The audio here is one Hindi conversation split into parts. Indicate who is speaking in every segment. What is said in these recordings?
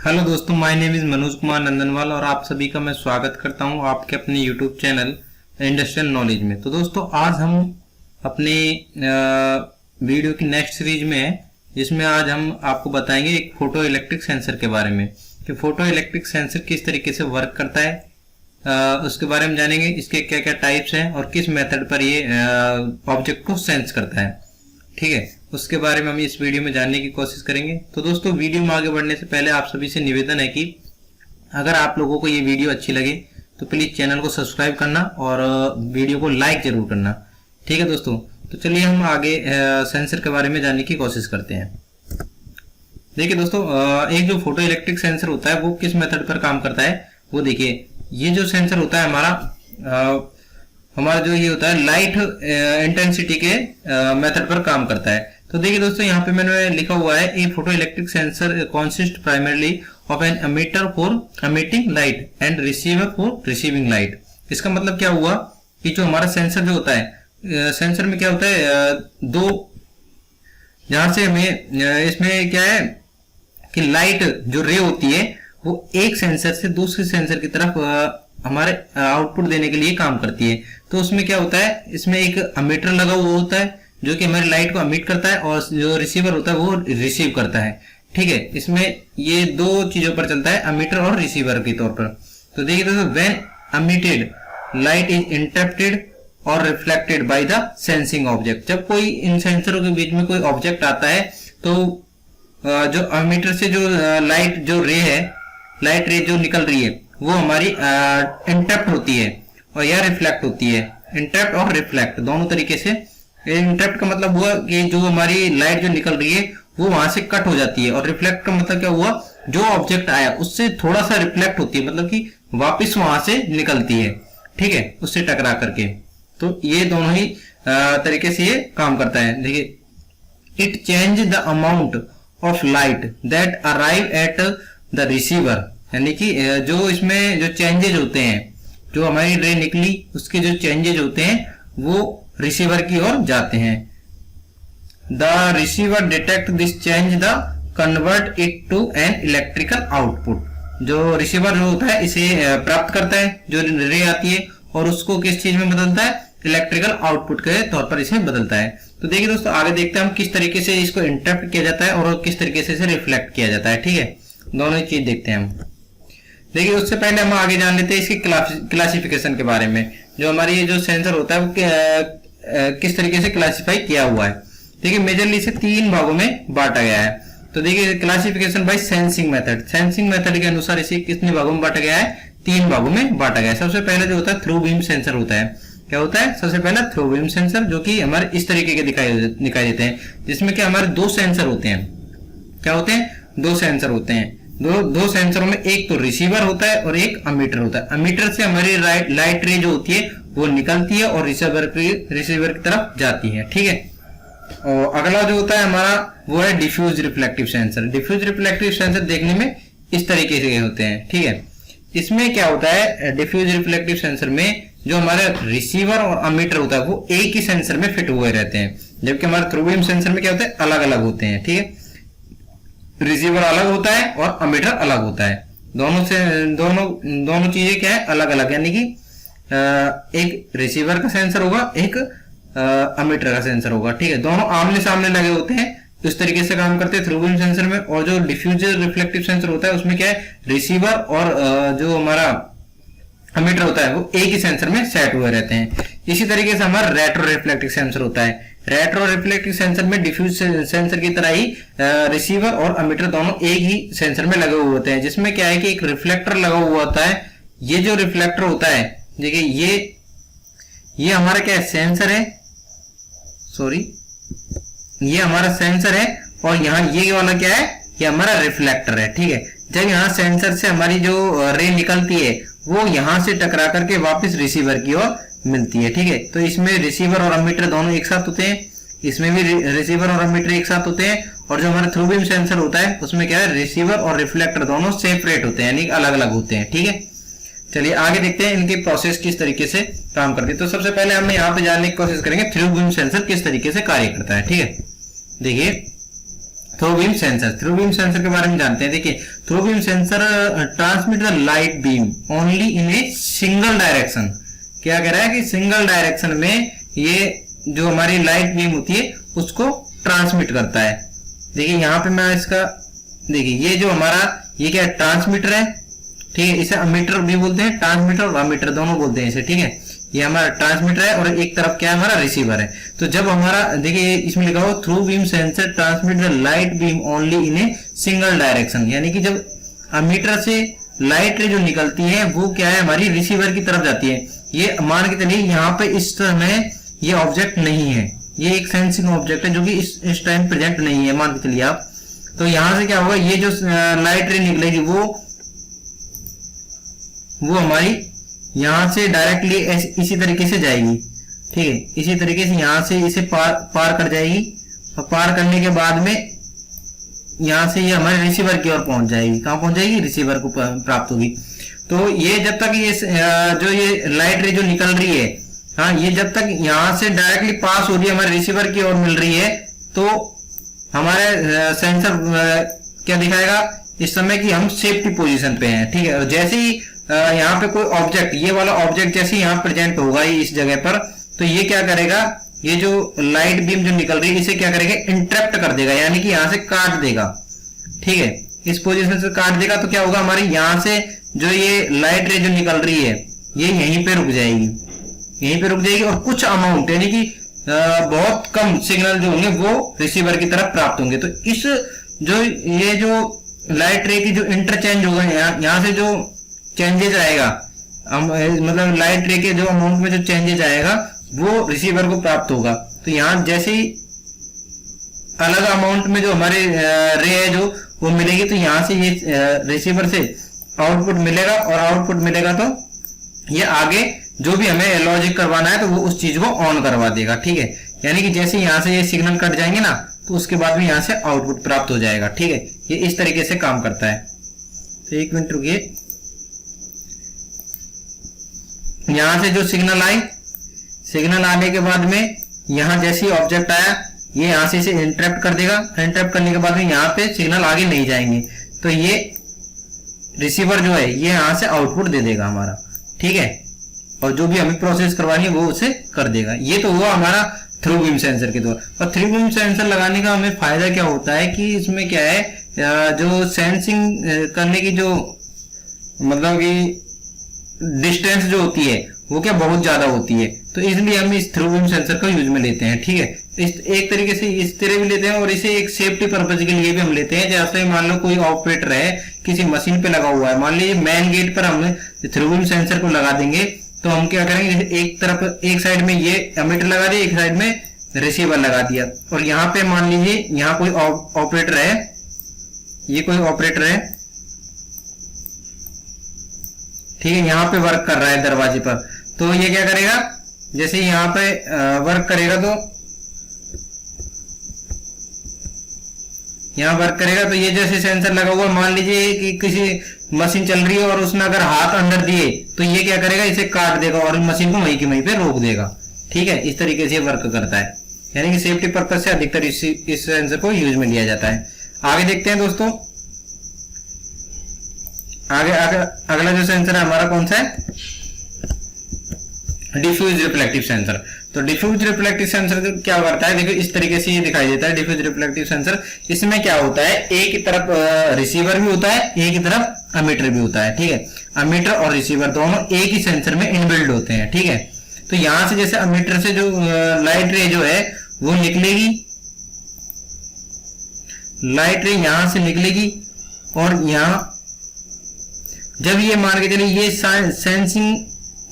Speaker 1: हेलो दोस्तों, my name is Manoj Kumar Nandanwal और आप सभी का मैं स्वागत करता हूं आपके अपने यूट्यूब चैनल इंडस्ट्रियल नॉलेज में। तो दोस्तों, आज हम अपने वीडियो की नेक्स्ट सीरीज में है, जिसमें आज हम आपको बताएंगे एक फोटो इलेक्ट्रिक सेंसर के बारे में कि फोटो इलेक्ट्रिक सेंसर किस तरीके से वर्क करता है। उसके बारे में जानेंगे, इसके क्या क्या टाइप्स हैं और किस मेथड पर ये ऑब्जेक्ट को सेंस करता है। ठीक है, उसके बारे में हम इस वीडियो में जानने की कोशिश करेंगे। तो दोस्तों, वीडियो में आगे बढ़ने से पहले आप सभी से निवेदन है कि अगर आप लोगों को ये वीडियो अच्छी लगे तो प्लीज चैनल को सब्सक्राइब करना और वीडियो को लाइक जरूर करना। ठीक है दोस्तों, तो चलिए हम आगे सेंसर के बारे में जानने की कोशिश करते हैं। देखिए दोस्तों, एक जो फोटो इलेक्ट्रिक सेंसर होता है वो किस मेथड पर काम करता है वो देखिए। ये जो सेंसर होता है हमारा जो ये होता है लाइट इंटेंसिटी के मेथड पर काम करता है। तो देखिए दोस्तों, यहाँ पे मैंने लिखा हुआ है a photoelectric sensor consist primarily of an emitter for emitting light and receiver for receiving light. इसका मतलब क्या हुआ कि जो हमारा सेंसर जो होता है, सेंसर में क्या होता है, दो, जहां से हमें इसमें क्या है कि लाइट जो रे होती है वो एक सेंसर से दूसरे सेंसर की तरफ हमारे आउटपुट देने के लिए काम करती है। तो उसमें क्या होता है, इसमें एक एमिटर लगा हुआ होता है जो कि हमारी लाइट को एमिट करता है और जो रिसीवर होता है वो रिसीव करता है। ठीक है, इसमें ये दो चीजों पर चलता है, एमिटर और रिसीवर के तौर पर। तो देखिए दोस्तों, when emitted light is interrupted और reflected by the sensing object. जब कोई इन सेंसरों के बीच में कोई ऑब्जेक्ट आता है तो जो एमिटर से जो लाइट जो रे है, लाइट रे जो निकल रही है वो हमारी इंटरप्ट होती है और यह रिफ्लेक्ट होती है। इंटरप्ट और रिफ्लेक्ट दोनों तरीके से। इंटरप्ट का मतलब हुआ कि जो हमारी लाइट जो निकल रही है वो वहां से कट हो जाती है, और रिफ्लेक्ट का मतलब क्या हुआ, जो ऑब्जेक्ट आया उससे थोड़ा सा रिफ्लेक्ट होती है, मतलब कि वापिस वहां से निकलती है। ठीक है, उससे टकरा करके। तो ये दोनों ही तरीके से ये काम करता है। देखिए, it change the amount of light that arrive at the receiver, यानी कि जो इसमें जो चेंजेज होते हैं, जो हमारी रे निकली उसके जो चेंजेज होते हैं वो रिसीवर की ओर जाते हैं। The receiver detect this change the convert it to an electrical output. जो रिसीवर जो होता है इसे प्राप्त करता है, जो रे आती है, और उसको किस चीज में बदलता है, इलेक्ट्रिकल आउटपुट के तौर पर इसे बदलता है। तो देखिए दोस्तों, आगे देखते हैं हम किस तरीके से इसको इंटरप्ट किया जाता है और किस तरीके से इसे रिफ्लेक्ट किया जाता है। ठीक है, दोनों ही चीज देखते हैं हम। देखिए, उससे पहले हम आगे जान लेते हैं इसकी क्लासिफिकेशन के बारे में। जो हमारी ये जो सेंसर होता है वो किस तरीके से क्लासिफाई किया हुआ है। देखिए, मेजरली इसे 3 भागों में बांटा गया है। तो देखिए, classification bye sensing method. Sensing method के अनुसार इसे कितने भागों में बांटा गया है, 3 भागों में बांटा गया है। सबसे पहले जो होता है थ्रू बीम सेंसर होता है। क्या होता है, सबसे पहला थ्रू बीम सेंसर, जो कि हमारे इस तरीके के दिखाई देते हैं, जिसमें कि हमारे 2 सेंसर होते हैं। क्या होते हैं, 2 सेंसर होते हैं। दो सेंसरों में एक तो रिसीवर होता है और एक एमिटर होता है। एमिटर से हमारी लाइट रे जो होती है वो निकलती है और रिसीवर की तरफ जाती है। ठीक है, और अगला जो होता है हमारा वो है diffuse reflective sensor. Diffuse reflective sensor देखने में इस तरीके से होते हैं। ठीक है, इसमें क्या होता है, डिफ्यूज रिफ्लेक्टिव सेंसर में जो हमारा रिसीवर और एमिटर होता है वो एक ही सेंसर में फिट हुए रहते हैं, जबकि हमारे थ्रू बीम सेंसर में क्या होता है, अलग अलग होते हैं। ठीक है, रिसीवर अलग होता है और एमिटर अलग होता है। दोनों चीजें क्या है, अलग अलग, यानी कि एक रिसीवर का सेंसर होगा, एक एमिटर का सेंसर होगा। ठीक है, दोनों आमने सामने लगे होते हैं, इस तरीके से काम करते हैं थ्रू बीम सेंसर में। और जो डिफ्यूजर रिफ्लेक्टिव सेंसर होता है उसमें क्या है, रिसीवर और जो हमारा एमिटर होता है वो एक ही सेंसर में सेट हुए रहते हैं। इसी तरीके से हमारा रेट्रो रिफ्लेक्टिव सेंसर होता है। रेट्रो रिफ्लेक्टिव सेंसर में डिफ्यूज सेंसर की तरह ही रिसीवर और एमिटर दोनों एक ही सेंसर में लगे हुए होते हैं, जिसमें क्या है कि एक रिफ्लेक्टर लगा हुआ होता है। ये जो रिफ्लेक्टर होता है, देखिए ये हमारा क्या है, सेंसर है, सॉरी, ये हमारा सेंसर है, और यहाँ ये वाला क्या है, ये हमारा रिफ्लेक्टर है। ठीक है, जब यहाँ सेंसर से हमारी जो रे निकलती है वो यहां से टकरा करके वापस रिसीवर की ओर मिलती है। ठीक है, तो इसमें रिसीवर और एमिटर दोनों एक साथ होते हैं, इसमें भी रिसीवर और एमिटर एक साथ होते हैं। और जो हमारा थ्रू बीम सेंसर होता है उसमें क्या है, रिसीवर और रिफ्लेक्टर दोनों सेपरेट होते हैं, यानी अलग अलग होते हैं। ठीक है, चलिए आगे देखते हैं इनकी प्रोसेस किस तरीके से काम करती है। तो सबसे पहले हम यहाँ पे जानने की कोशिश करेंगे थ्रू बीम सेंसर किस तरीके से कार्य करता है। ठीक है, देखिए, through beam sensor, through beam sensor के बारे में जानते हैं। देखिए through beam sensor transmit the light beam only in a single direction. क्या कह रहा है कि सिंगल डायरेक्शन में ये जो हमारी लाइट बीम होती है उसको ट्रांसमिट करता है। देखिए यहाँ पे मैं इसका, देखिए ये जो हमारा ये क्या ट्रांसमीटर है, ठीक है, इसे अमीटर भी बोलते हैं, ट्रांसमीटर और अमीटर दोनों बोलते हैं इसे, ठीक है। ये हमारा ट्रांसमीटर है और एक तरफ क्या है हमारा रिसीवर है। तो जब हमारा देखिए इसमें लिखा हो through beam sensor transmit the light beam only in a single direction, यानी कि जब अमीटर से लाइट रे जो निकलती है वो क्या है हमारी रिसीवर की तरफ जाती है। ये मान के चलिए यहाँ पे इस समय ये ऑब्जेक्ट नहीं है, ये एक सेंसिंग ऑब्जेक्ट है जो कि इस टाइम प्रेजेंट नहीं है, मान के चलिए आप। तो यहां से क्या होगा, ये जो लाइट रे निकलेगी वो हमारी यहां से डायरेक्टली इसी तरीके से जाएगी, ठीक है, इसी तरीके से यहां से इसे पार कर जाएगी और पार करने के बाद में यहां से ये हमारे रिसीवर की ओर पहुंच जाएगी। कहां पहुंच जाएगी, रिसीवर को प्राप्त होगी। तो ये जब तक ये जो ये लाइट रे जो निकल रही है, हाँ, ये जब तक यहां से डायरेक्टली पास हो रही है हमारे रिसीवर की ओर मिल रही है, तो हमारे सेंसर क्या दिखाएगा इस समय कि हम सेफ्टी पोजीशन पे हैं, ठीक है। और जैसे ही यहाँ पे कोई ऑब्जेक्ट, ये वाला ऑब्जेक्ट जैसे यहाँ प्रेजेंट होगा इस जगह पर, तो ये क्या करेगा, ये जो लाइट बीम जो निकल रही है इसे क्या करेगा, इंटरप्ट कर देगा, यानी कि यहाँ से काट देगा, ठीक है, इस पोजीशन से काट देगा। तो क्या होगा, हमारी यहाँ से जो ये लाइट रे जो निकल रही है ये यहीं पे रुक जाएगी, यहीं पे रुक जाएगी और कुछ अमाउंट यानी कि बहुत कम सिग्नल जो होंगे वो रिसीवर की तरफ प्राप्त होंगे। तो इस जो ये जो लाइट रे की जो इंटरचेंज होगा, यहाँ से जो चेंजेज आएगा, मतलब लाइट रे के जो अमाउंट में जो चेंजेज आएगा वो रिसीवर को प्राप्त होगा। तो यहाँ जैसे ही अलग अमाउंट में जो हमारे रे है जो वो मिलेगी, तो यहाँ से ये रिसीवर से आउटपुट मिलेगा और आउटपुट मिलेगा तो ये आगे जो भी हमें लॉजिक करवाना है तो वो उस चीज को ऑन करवा देगा, ठीक है। यानी कि जैसे यहाँ से ये सिग्नल कट जाएंगे ना, तो उसके बाद में यहाँ से आउटपुट प्राप्त हो जाएगा, ठीक है। ये इस तरीके से काम करता है। तो एक मिनट रुकिए, यहां से जो सिग्नल आई, सिग्नल आने के बाद में यहां जैसे ही ऑब्जेक्ट आया ये यहां से इसे इंटरप्ट कर देगा, इंटरप्ट करने के बाद में यहाँ पे सिग्नल आगे नहीं जाएंगे, तो ये रिसीवर जो है ये यहां से आउटपुट दे देगा हमारा, ठीक है, और जो भी हमें प्रोसेस करवानी है वो उसे कर देगा। ये तो हुआ हमारा थ्रू बीम सेंसर के द्वारा। और थ्रू बीम सेंसर लगाने का हमें फायदा क्या होता है कि इसमें क्या है, जो सेंसिंग करने की जो मतलब कि डिस्टेंस जो होती है वो क्या बहुत ज्यादा होती है, तो इसलिए हम इस थ्रू बीम सेंसर का यूज में लेते हैं, ठीक है। इस एक तरीके से इस तरह भी लेते हैं और इसे एक सेफ्टी पर्पज के लिए भी हम लेते हैं। जैसे मान लो कोई ऑपरेटर है किसी मशीन पे लगा हुआ है, मान लीजिए मेन गेट पर हम थ्रू बीम सेंसर को लगा देंगे, तो हम क्या करेंगे, एक तरफ एक साइड में ये एमीटर लगा दिया, एक साइड में रिसीवर लगा दिया, और यहाँ पे मान लीजिए यहाँ कोई ऑपरेटर है, ये कोई ऑपरेटर है, ठीक है, यहाँ पे वर्क कर रहा है दरवाजे पर, तो ये क्या करेगा, जैसे यहाँ पे वर्क करेगा तो यहाँ वर्क करेगा, तो ये जैसे सेंसर लगा हुआ, मान लीजिए कि किसी मशीन चल रही है और उसने अगर हाथ अंदर दिए तो ये क्या करेगा, इसे काट देगा और मशीन को वहीं की वहीं पे रोक देगा, ठीक है। इस तरीके से वर्क करता है, यानी कि सेफ्टी पर्पज से अधिकतर इस सेंसर को यूज में लिया जाता है। आगे देखते हैं दोस्तों, आगे अगला जो सेंसर है हमारा कौन सा है, डिफ्यूज रिफ्लेक्टिव सेंसर। तो डिफ्यूज रिफ्लेक्टिव सेंसर क्या करता है, देखो इस तरीके से ये दिखाई देता है डिफ्यूज रिफ्लेक्टिव सेंसर। इसमें क्या होता है, एक ही तरफ रिसीवर भी होता है, एक ही तरफ अमीटर भी होता है, ठीक है। अमीटर और रिसीवर दोनों एक ही सेंसर में इनबिल्ड होते हैं, ठीक है। तो यहां से जैसे अमीटर से जो लाइट रे जो है वो निकलेगी, लाइट रे यहां से निकलेगी और यहां जब ये मान के चलिए ये सेंसिंग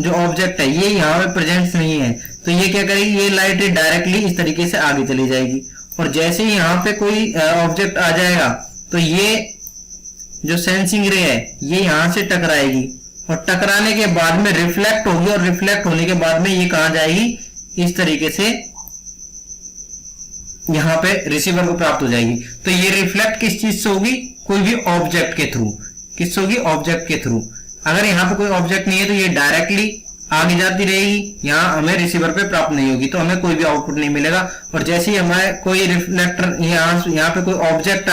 Speaker 1: जो ऑब्जेक्ट है ये यहाँ पे प्रेजेंट नहीं है, तो ये क्या करेगी, ये लाइट डायरेक्टली इस तरीके से आगे चली जाएगी, और जैसे ही यहाँ पे कोई ऑब्जेक्ट आ जाएगा तो ये जो सेंसिंग रे है ये यहाँ से टकराएगी, और टकराने के बाद में रिफ्लेक्ट होगी, और रिफ्लेक्ट होने के बाद में ये कहाँ जाएगी, इस तरीके से यहाँ पे रिसीवर को प्राप्त हो जाएगी। तो ये रिफ्लेक्ट किस चीज से होगी, कोई भी ऑब्जेक्ट के थ्रू, किससे होगी, ऑब्जेक्ट के थ्रू। अगर यहाँ पे कोई ऑब्जेक्ट नहीं है तो ये डायरेक्टली आगे जाती रहेगी, यहाँ हमें रिसीवर पे प्राप्त नहीं होगी, तो हमें कोई भी आउटपुट नहीं मिलेगा। और जैसे ही हमारे कोई रिफ्लेक्टर यहाँ पे कोई ऑब्जेक्ट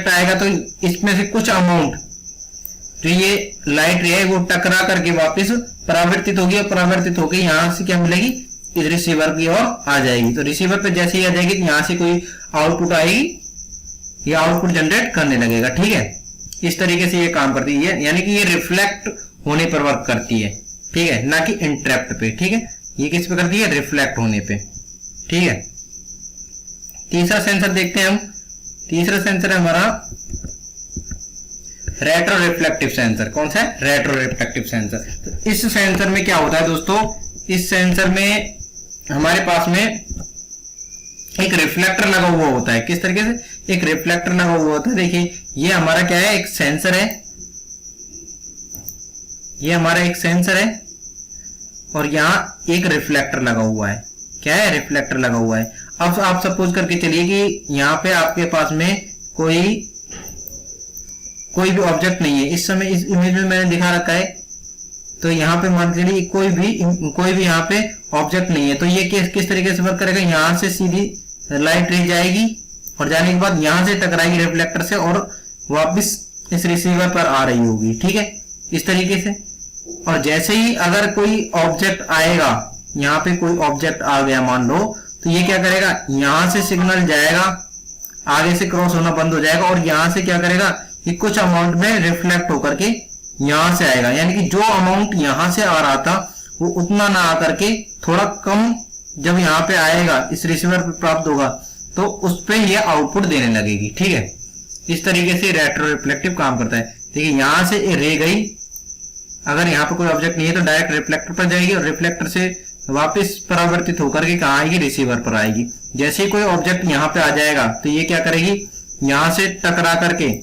Speaker 1: आएगा तो इसमें से कुछ अमाउंट जो ये लाइट रे है वो टकरा करके वापस परावर्तित होगी, और परावर्तित होकर यहाँ से क्या मिलेगी, इस रिसीवर की ओर आ जाएगी। तो रिसीवर पे जैसे ही आ जाएगी तो यहाँ से कोई आउटपुट आएगी, ये आउटपुट जनरेट करने लगेगा। ठीक है, इस तरीके से ये काम करती है, यानी कि ये रिफ्लेक्ट होने पर वर्क करती है। ठीक है, ना कि इंटरप्ट पे। ठीक है, ये किस पे करती है, रिफ्लेक्ट होने पे। ठीक है, तीसरा सेंसर देखते हैं हम। तीसरा सेंसर है हमारा रेट्रो रिफ्लेक्टिव सेंसर। कौन सा है, रेट्रो रिफ्लेक्टिव सेंसर। तो इस सेंसर में क्या होता है दोस्तों, इस सेंसर में हमारे पास में एक रिफ्लेक्टर लगा हुआ होता है। किस तरीके से, एक रिफ्लेक्टर लगा हुआ होता है। देखिए ये हमारा क्या है, एक सेंसर है, ये हमारा एक सेंसर है, और यहां एक रिफ्लेक्टर लगा हुआ है। क्या है, रिफ्लेक्टर लगा हुआ है। अब आप सपोज करके चलिए कि यहाँ पे आपके पास में कोई भी ऑब्जेक्ट नहीं है। इस समय इस इमेज में मैंने दिखा रखा है, तो यहाँ पे मान लीजिए कोई भी यहाँ पे ऑब्जेक्ट नहीं है। तो ये किस तरीके से वर्क करेगा, यहाँ से सीधी लाइट रे जाएगी, और जाने के बाद यहाँ से टकराएगी रिफ्लेक्टर से, और वापस इस रिसीवर पर आ रही होगी। ठीक है, इस तरीके से। और जैसे ही अगर कोई ऑब्जेक्ट आएगा, यहाँ पे कोई ऑब्जेक्ट आ गया मान लो, तो ये क्या करेगा, यहां से सिग्नल जाएगा, आगे से क्रॉस होना बंद हो जाएगा, और यहां से क्या करेगा, ये कुछ अमाउंट में रिफ्लेक्ट होकर के यहां से आएगा। यानी कि जो अमाउंट यहां से आ रहा था वो उतना ना आकर के थोड़ा कम जब यहाँ पे आएगा, इस रिसीवर पे प्राप्त होगा, तो उस पे ये आउटपुट देने लगेगी। ठीक है, इस तरीके से रेट्रो रिफ्लेक्टिव काम करता है। देखिए यहां से रे गई, अगर यहाँ पे कोई ऑब्जेक्ट नहीं है तो डायरेक्ट रिफ्लेक्टर पर जाएगी, और रिफ्लेक्टर से वापस परावर्तित होकर के कहाँ आएगी, रिसीवर पर आएगी। जैसे ही कोई ऑब्जेक्ट यहाँ पे आ जाएगा तो ये क्या करेगी, यहां से टकरा करके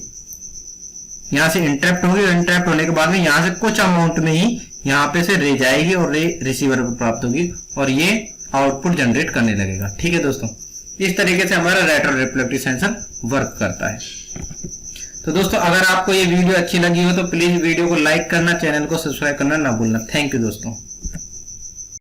Speaker 1: यहां से इंटरप्ट होगी, और इंटरप्ट होने के बाद में यहां से कुछ अमाउंट में ही यहाँ पे से रे जाएगी, और रे रिसीवर पर प्राप्त होगी, और ये आउटपुट जनरेट करने लगेगा। ठीक है दोस्तों, इस तरीके से हमारा रेट्रो रिफ्लेक्टिव सेंसर वर्क करता है। तो दोस्तों अगर आपको ये वीडियो अच्छी लगी हो तो प्लीज वीडियो को लाइक करना, चैनल को सब्सक्राइब करना ना भूलना। थैंक यू दोस्तों।